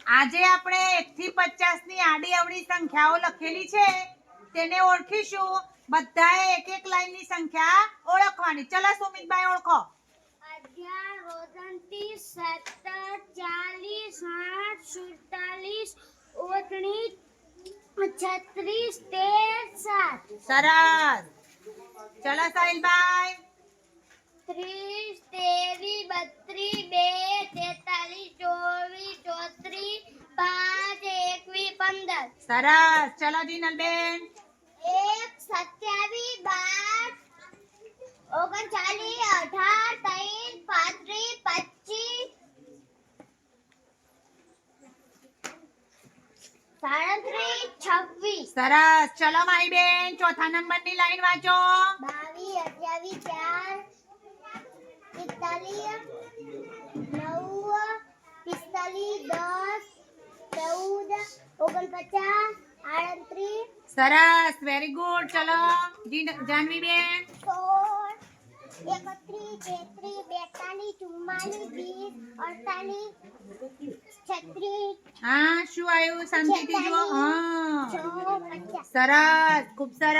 આજે આપણે 1 થી 50 ની આડી અવળી સંખ્યાઓ લખેલી છે તેને ઓળખીશું. બધાએ એક એક લાઈન ની સંખ્યા ઓળખવાની. ચલો સુમિતભાઈ ઓળખો. 11 29 17 40 60 39 36 13 7. સરસ. ચલો સાહિલભાઈ. 30 33 32 43 44 5 21 15. સરસ. ચલો જીનલબેન. 1 27 12 39 18 35 36 સરસ. ચલો માહીબેન ચોથા નંબરની લાઈન વાંચો. 22 28 4 45 9 45 10 14 39 સરસ. Very good. ચલો જાનવીબેન. 16 31 32 44 45 46 હા શું આવ્યું? શાંતિથી જુઓ. હા 50 સરસ. ખૂબ સરસ.